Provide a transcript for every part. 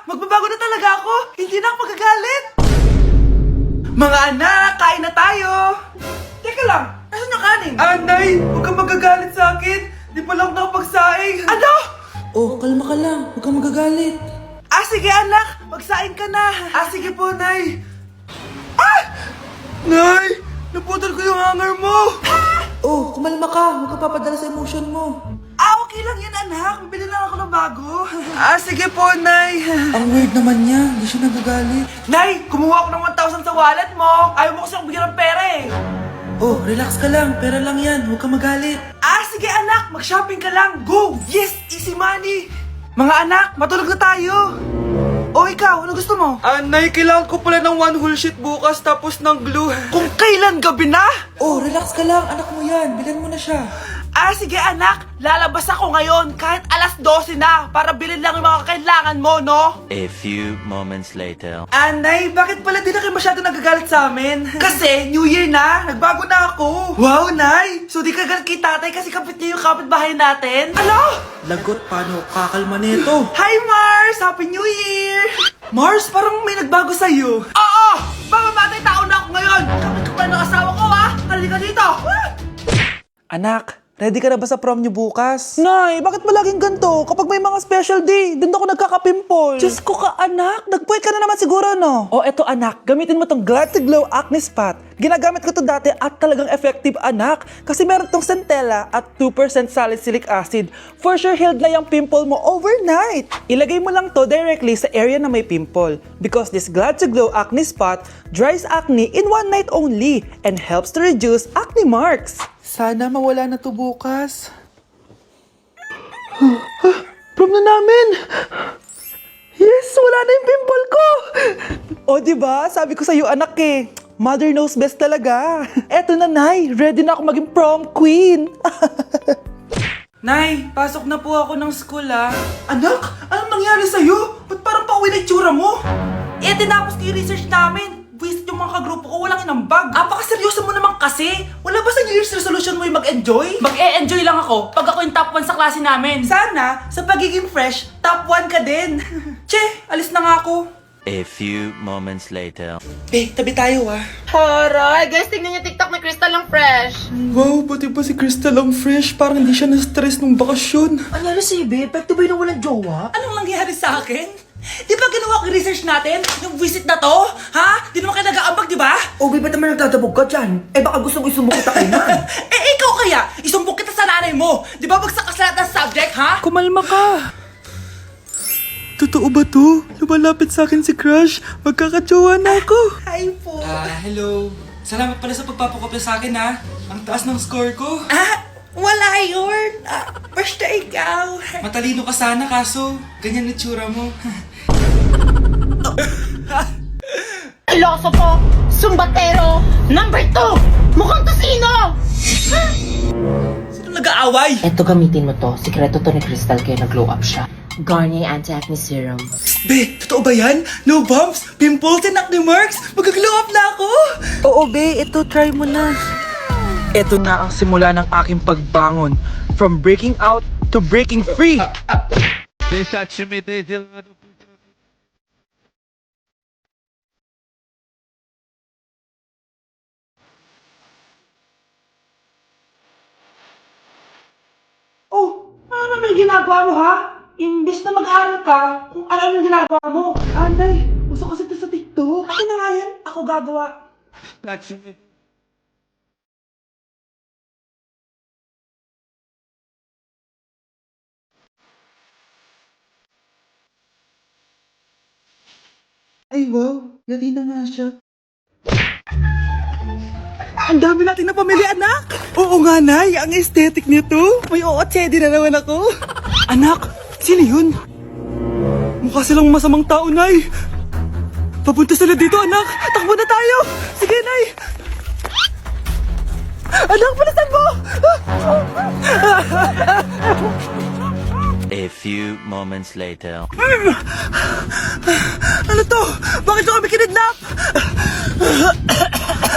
Magbabago na talaga ako! Hindi na ako magagalit! Mga anak, kain na tayo! Teka lang, nasan yung kanin? Nay, huwag kang magagalit sa akin! Di pa lang nakapagsaing! Ano? Oh, kalma ka lang. Huwag kang magagalit. Sige anak, magsaing ka na! Sige po, Nay! Nay! Naputol ko yung hanger mo! Oh, kumalma ka. Huwag ka papadala sa emotion mo. Okay lang yan, anak. Bibili lang ako ng bago. Sige po, Nay. Ang weird naman niya. Hindi siya nagagalit. Nay, kumuha ako ng 1,000 sa wallet mo. Ayaw mo kasi akong bigyan ng pera eh. Oh, relax ka lang. Pera lang yan. Huwag ka magalit. Sige anak, mag-shopping ka lang. Go! Yes, easy money. Mga anak, matulog na tayo. Ikaw, ano gusto mo? Nay, kailangan ko pala ng 1 whole sheet bukas tapos ng glue. Kung kailan gabi na? Oh, relax ka lang. Anak mo yan. Bilan mo na siya. Sige anak, lalabas ako ngayon kahit alas 12 na para bilhin lang yung mga kailangan mo, no? A few moments later. Nay, bakit pala di na kayo masyado nagagalit sa amin? Kasi, New Year na, nagbago na ako. Wow, Nay! So di ka galit kay tatay kasi kapit niya yung kapitbahay natin? Ano? Lagot, paano kakalma nito? Hi, Mars! Happy New Year! Mars, parang may nagbago sa'yo. Oo! Mamamatay tao na ako ngayon! Kapit ko pa ng asawa ko, ha? Halika dito! Anak, ready ka na ba sa prom niyo bukas? Nay, bakit ba laging ganito? Kapag may mga special day, doon ako nagkaka-pimple. Diyos ko ka, anak. Nagpuwit ka na naman siguro, no? Oh, eto anak. Gamitin mo tong Glad to Glow Acne Spot. Ginagamit ko to dati at talagang effective, anak. Kasi meron tong centella at 2% salicylic acid. For sure, healed na yung pimple mo overnight. Ilagay mo lang to directly sa area na may pimple. Because this Glad to Glow Acne Spot dries acne in one night only and helps to reduce acne marks. Sana mawala na to bukas. Prom na namin! Yes! Wala na yung pimple ko! O diba? Sabi ko sa'yo anak eh. Mother knows best talaga. Eto na, Nay. Ready na ako maging prom queen. Nay, pasok na po ako ng school, ha? Anak, anong nangyari sa'yo? Ba't parang pauwi na itsura mo? Tinapos ko yung research namin. Visit yung mga kagrupo ko, walang inambag. Apakaseryoso mo naman kasi. Wala ba sa New Year's resolution mo yung mag-enjoy? Mag-e-enjoy lang ako pag ako yung top 1 sa klase namin. Sana, sa pagiging fresh, top 1 ka din. Che, alis na nga ako. A few moments later. Tabi tayo, ha? Horay! Guys, tingnan niyo TikTok ni Crystal lang fresh. Wow, pati ba si Crystal ang fresh? Parang hindi siya na-stress nung bakasyon. Anyari si Ibe? Epekto ba yun walang jowa? Anong nangyari sa akin? Di ba ginawa ko yung research natin? Yung visit na to? Ha? Di naman kayo nag-aambag, di ba? Okay, ba't naman nagdadabog ka dyan? Baka gusto mo isumbong kita kay man. Ikaw kaya? Isumbong kita sa nanay mo. Di ba bagsak ka sa lahat ng subject, ha? Kumalma ka. Totoo ba to? Lumalapit sa akin si Crush. Magkakajowa na ako. Hi po. Hello. Salamat pala sa pagpapakopya sa akin, ha. Ang taas ng score ko. Wala yun. Basta ikaw. Matalino ka sana, kaso ganyan na tsura mo. Pilosopo, sumbatero, number 2, mukhang tosino! Sino nag-aaway? Eto, gamitin mo to. Sikreto to ni Crystal kaya nag-glow up siya. Garnier Anti-Acne Serum. Be, totoo ba yan? No bumps, pimples, and acne marks? Mag-glow up na ako. Oo, be. Ito, try mo na. Ito na ang simula ng aking pagbangon. From breaking out to breaking free. Oh, ano naman yung ginagawa mo, ha? Imbes na mag-aaral ka, kung ano yung ginagawa mo. Anday, uso kasi ito sa TikTok. Akin na nga yan, ako gagawa. Ay, wow. Gali na nga siya. Ang dami natin na pamili, anak! Oo nga, Nay, ang aesthetic nito. May ootsedi na naman ako. Anak, sino yun? Mukha silang masamang tao, Nay. Papunta sila dito, anak. Takbo na tayo. Sige, Nay. Anak, palitan mo! A few moments later. Ano to? Bakit nyo kami kinidnap?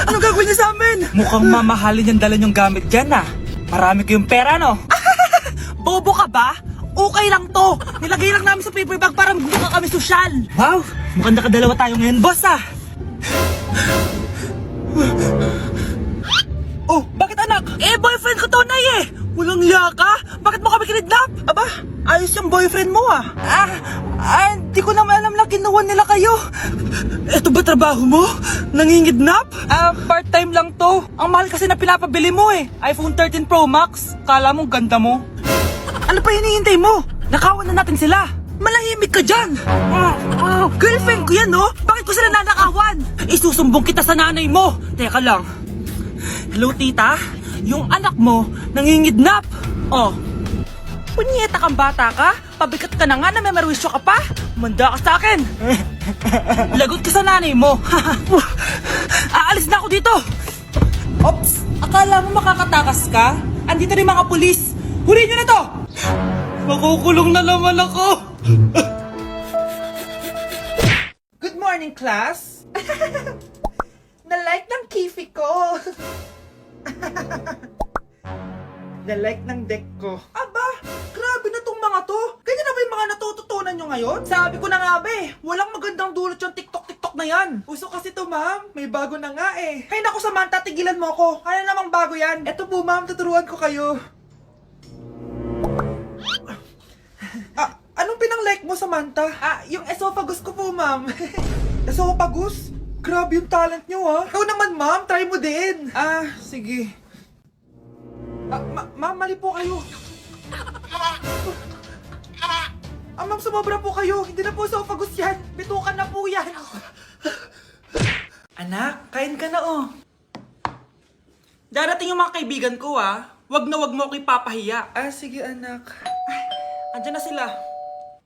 Ano gagawin niya sa amin? Mukhang mamahalin yung dala yung gamit dyan, ah. Marami kayong pera, no? Bobo ka ba? Okay lang to. Nilagay lang namin sa paper bag para magbuka kami sosyal. Wow, mukhang nakadalawa tayo ngayon, boss ah. Oh, bakit anak? Eh, boyfriend ko to, Nay eh. Walang hiya ka? Bakit mo kami kinidnap? Aba, ayos yung boyfriend mo ah. Di ko naman alam na kinuha nila kayo. Ito ba trabaho mo? Nangingidnap? Part-time lang to. Ang mahal kasi na pinapabili mo eh. iPhone 13 Pro Max. Kala mo ganda mo. Ano pa hinihintay mo? Nakawan na natin sila. Malahimik ka dyan. Girlfriend ko yan, no? Bakit ko sila nanakawan? Isusumbong kita sa nanay mo. Teka lang. Hello, tita? Yung anak mo, nangingidnap. Oh. Punyeta kang bata ka? Pabigat ka na nga na may merwisyo ka pa? Manda ka sa akin. Lagot ka sa nanay mo. Aalis na ako dito. Ops, akala mo makakatakas ka? Andito rin mga pulis. Huli nyo na to! Makukulong na naman ako. Good morning, class. Na-like ng kifi ko. Na-like ng deck ko. Aba, grabe na tong mga to. Ganyan na ba yung mga natututunan nyo ngayon? Sabi ko na nga ba eh, walang magandang dulot yung TikTok na yan. Uso kasi to, ma'am. May bago na nga eh. Hay naku, Samantha, tigilan mo ako. Ano namang bago yan? Eto po, ma'am, tuturuan ko kayo. Anong pinang-like mo, Samantha? Yung esophagus ko po, ma'am. Esophagus? Grabe yung talent nyo, ha? Ikaw naman, ma'am. Try mo din. Sige. Ma'am, mali po kayo. Ma'am, sumobra po kayo. Hindi na po esophagus yan. Bitukan na po yan. Anak, kain ka na, oh. Darating yung mga kaibigan ko, ha? Wag na wag mo ako ipapahiya. Sige, anak. Andyan na sila.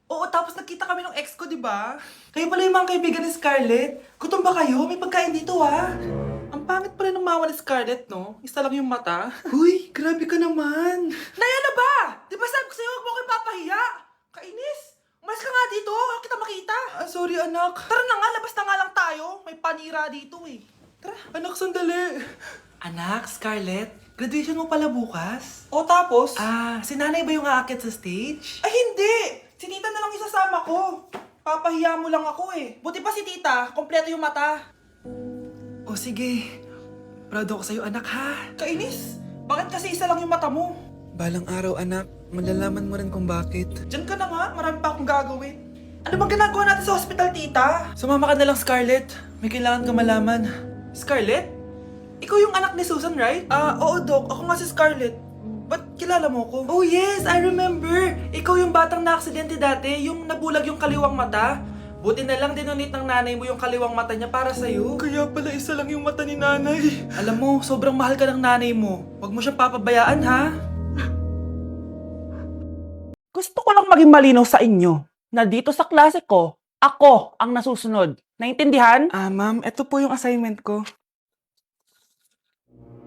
Oo, tapos nakita kami ng ex ko, di ba? Kayo pala yung mga kaibigan ni Scarlett. Gutom ba kayo? May pagkain dito, ha? Ang pangit pala ng mama ni Scarlett, no? Isa lang yung mata. Uy, grabe ka naman. Naya na ba? Di ba sabi ko sa'yo, huwag mo ko ipapahiya? Kainis. Umalis ka nga dito. Huwag kita makita. Sorry, anak. Tara na nga, labas na nga lang tayo. May panira dito, eh. Tara. Anak, sandali. Anak, Scarlett, graduation mo pala bukas? O tapos? Si nanay ba yung aakit sa stage? Ay, hindi! Si tita na lang isasama ko. Papahiya mo lang ako eh. Buti pa si tita, kompleto yung mata. O sige, proud ako sa'yo anak ha. Kainis, bakit kasi isa lang yung mata mo? Balang araw anak, malalaman mo rin kung bakit. Diyan ka na nga, marami pa akong gagawin. Ano bang ginagawa natin sa hospital, tita? Sumama ka na lang, Scarlett. May kailangan ka malaman. Scarlett? Ikaw yung anak ni Susan, right? Oo, Doc. Ako nga si Scarlett. Ba't kilala mo ko? Oh yes, I remember. Ikaw yung batang na-aksidente dati, yung nabulag yung kaliwang mata. Buti na lang dinonate ng nanay mo yung kaliwang mata niya para sa'yo. Kaya pala isa lang yung mata ni nanay. Alam mo, sobrang mahal ka ng nanay mo. Huwag mo siyang papabayaan, ha? Gusto ko lang maging malinaw sa inyo na dito sa klase ko, ako ang nasusunod. Naintindihan? Ma'am, ito po yung assignment ko.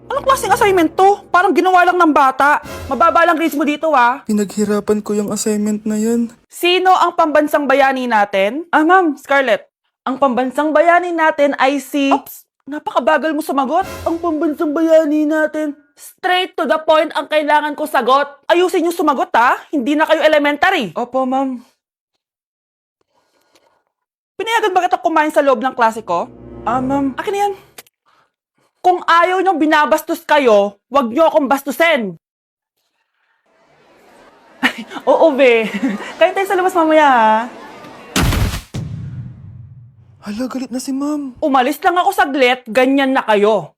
Anong klaseng assignment to? Parang ginawa lang ng bata. Mababa lang grades mo dito, ha? Pinaghirapan ko yung assignment na yan. Sino ang pambansang bayani natin? Ma'am, Scarlett. Ang pambansang bayani natin ay si... Oops! Napakabagal mo sumagot. Ang pambansang bayani natin. Straight to the point ang kailangan ko sagot. Ayusin yung sumagot, ha? Hindi na kayo elementary. Opo, ma'am. Pinayagan ba kita kumain sa loob ng klase ko? Ma'am. Akin na yan. Kung ayaw niyong binabastos kayo, wag niyo akong bastusin. Oo, be. Kain tayo sa labas mamaya, ha? Hala, galit na si ma'am. Umalis lang ako saglit, ganyan na kayo.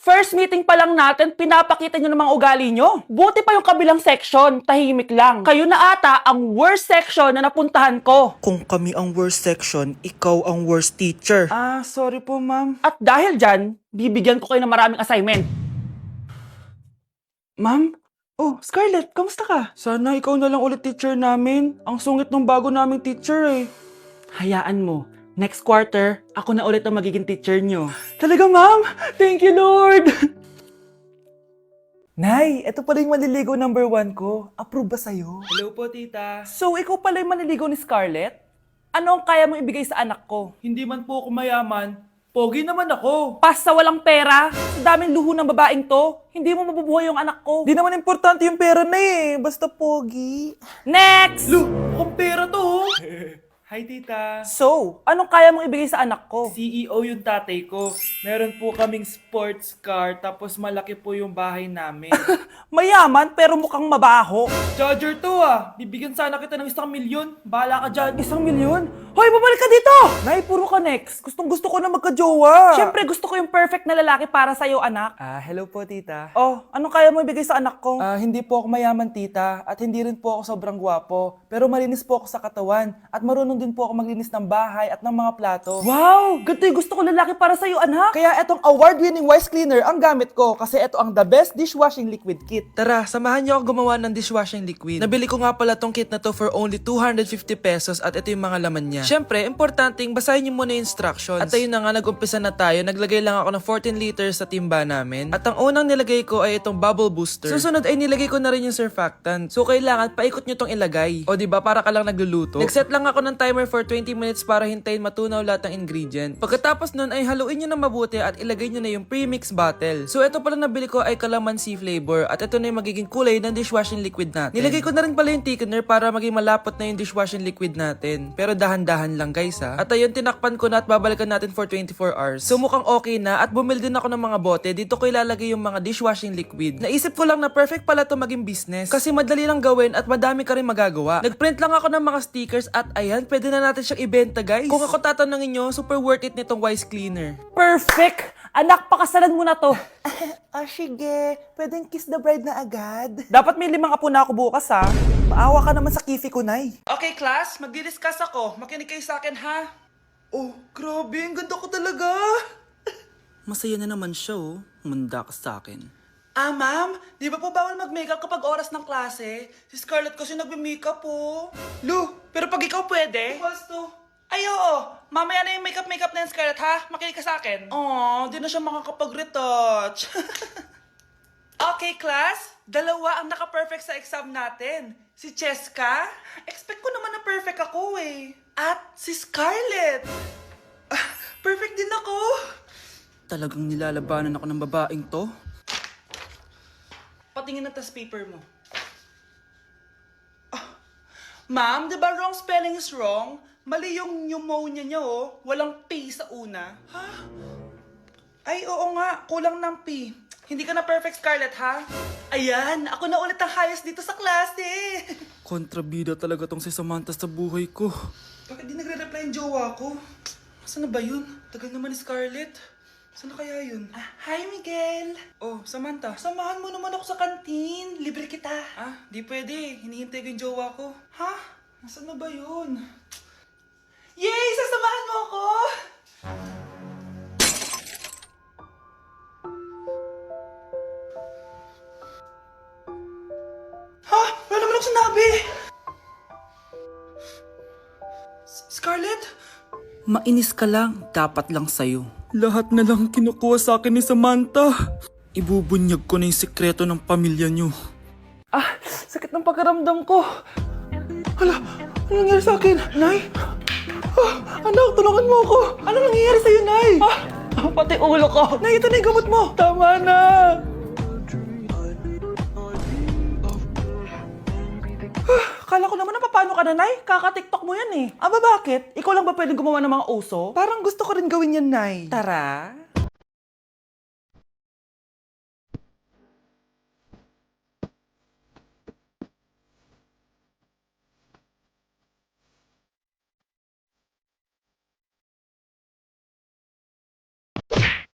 First meeting pa lang natin, pinapakita nyo ng mga ugali nyo. Buti pa yung kabilang section, tahimik lang. Kayo na ata ang worst section na napuntahan ko. Kung kami ang worst section, ikaw ang worst teacher. Sorry po, ma'am. At dahil dyan, bibigyan ko kayo ng maraming assignment. Ma'am? Oh, Scarlett, kamusta ka? Sana ikaw na lang ulit teacher namin. Ang sungit ng bago naming teacher eh. Hayaan mo. Next quarter, ako na ulit ang magiging teacher nyo. Talaga, ma'am? Thank you, Lord! Nay, ito pala yung manliligaw number 1 ko. Approve ba sa'yo? Hello po, tita. So, ikaw pala yung manliligaw ni Scarlett? Ano ang kaya mong ibigay sa anak ko? Hindi man po ako mayaman, Pogi naman ako. Pas sa walang pera. Sa daming luho ng babaeng to, hindi mo mabubuhay yung anak ko. Di naman importante yung pera na eh. Basta pogi. Next! Lu, mukhang pera to, oh. Hi, tita. So, anong kaya mong ibigay sa anak ko? CEO yung tatay ko. Meron po kaming sports car, tapos malaki po yung bahay namin. Mayaman pero mukhang mabaho. Charger to ah. Bibigyan sana kita ng 1 milyon. Bahala ka dyan. 1 milyon? Hoy, babalik ka dito! Nay, puro ka next. Gustong-gusto ko na magka-jowa. Siyempre, gusto ko yung perfect na lalaki para sa'yo, anak. Hello po, tita. Oh, anong kaya mo ibigay sa anak ko? Hindi po ako mayaman, tita. At hindi rin po ako sobrang gwapo. Pero malinis po ako sa katawan. At marunong din po ako maglinis ng bahay at ng mga plato. Wow! Ganito yung gusto ko lalaki para sa'yo, anak. Kaya etong award-winning Wise Cleaner ang gamit ko kasi ito ang the best dishwashing liquid kit. Tara, samahan niyo ako gumawa ng dishwashing liquid. Nabili ko nga pala tong kit na to for only 250 pesos at ito yung mga laman niya. Siyempre, importanteng basahin niyo muna yung instructions. At ayun na nga, nag-umpisa na tayo. Naglagay lang ako ng 14 liters sa timba namin. At ang unang nilagay ko ay itong bubble booster. Susunod ay nilagay ko na rin yung surfactant. So kailangan paikot niyo tong ilagay. O diba, para ka lang nagluluto. Nag-set lang ako ng timer for 20 minutes para hintayin matunaw lahat ng ingredient. Pagkatapos nun ay haluin nyo na mabuti at ilagay nyo na yung pre-mix bottle. So ito pala nabili ko ay calamansi flavor at ito na yung magiging kulay ng dishwashing liquid natin. Nilagay ko na rin pala yung thickener para maging malapot na yung dishwashing liquid natin. Pero dahan-dahan lang guys ha. At ayun, tinakpan ko na at babalikan natin for 24 hours. So mukhang okay na at bumili din ako ng mga bote. Dito ko ilalagay yung mga dishwashing liquid. Naisip ko lang na perfect pala to maging business kasi madali lang gawin at madami ka rin magagawa. Nagprint lang ako ng mga stickers at ayan, pwede na natin siyang ibenta guys. Kung ako tatanungin nyo, super worth it nitong Wise Cleaner. Perfect! Anak, pakasalan mo na to. Sige. Pwedeng kiss the bride na agad. Dapat may 5 apo na ako bukas ha. Maawa ka naman sa kifi ko, Nay. Okay, class. Magdi-discuss ako. Makinig kayo sa akin, ha? Oh, grabe. Ang ganda ko talaga. Masaya na naman siya, oh. Manda ka sa akin. Ma'am, di ba po bawal mag-makeup kapag oras ng klase? Si Scarlett kasi nagme-makeup po. Lu, pero pag ikaw pwede? Equals to. Ay, oo. Mamaya na yung makeup na yung Scarlett, ha? Makinig ka sa akin. Oh, di na siya makakapag-retouch. Okay, class. 2 ang naka-perfect sa exam natin. Si Cheska. Expect ko naman na perfect ako eh. At si Scarlett. Perfect din ako. Talagang nilalabanan ako ng babaeng to. Patingin na tas paper mo. Ma'am, di ba wrong spelling is wrong? Mali yung pneumonia niya, oh. Walang P sa una. Ha? Ay, oo nga. Kulang ng P. Hindi ka na perfect, Scarlett, ha? Ayan, ako na ulit ang highest dito sa klase. Kontrabida talaga tong si Samantha sa buhay ko. Bakit di nagre-reply yung jowa ko? Saan na ba yun? Tagal naman ni Scarlett. Saan na kaya yun? Hi, Miguel! Oh, Samantha, samahan mo naman ako sa kantin. Libre kita. Di pwede. Hinihintay ko yung jowa ko. Ha? Nasaan na ba yun? Yay! Sasamahan mo ako! Ha? Wala naman ako sinabi! Scarlett? Mainis ka lang, dapat lang sa'yo. Lahat na lang kinukuha sa akin ni Samantha. Ibubunyag ko na yung sikreto ng pamilya niyo. Sakit ng pagkaramdam ko. Hala, ano nangyari sa akin? Nay? Anak, tulungan mo ako. Ano nangyayari sa'yo, Nay? Pati ulo ko. Nay, ito na yung gamot mo. Tama na. Kala ko naman na paano ka na, Nay? Kaka-tiktok mo yan eh. Aba bakit? Ikaw lang ba pwedeng gumawa ng mga uso? Parang gusto ko rin gawin yan, Nay. Tara.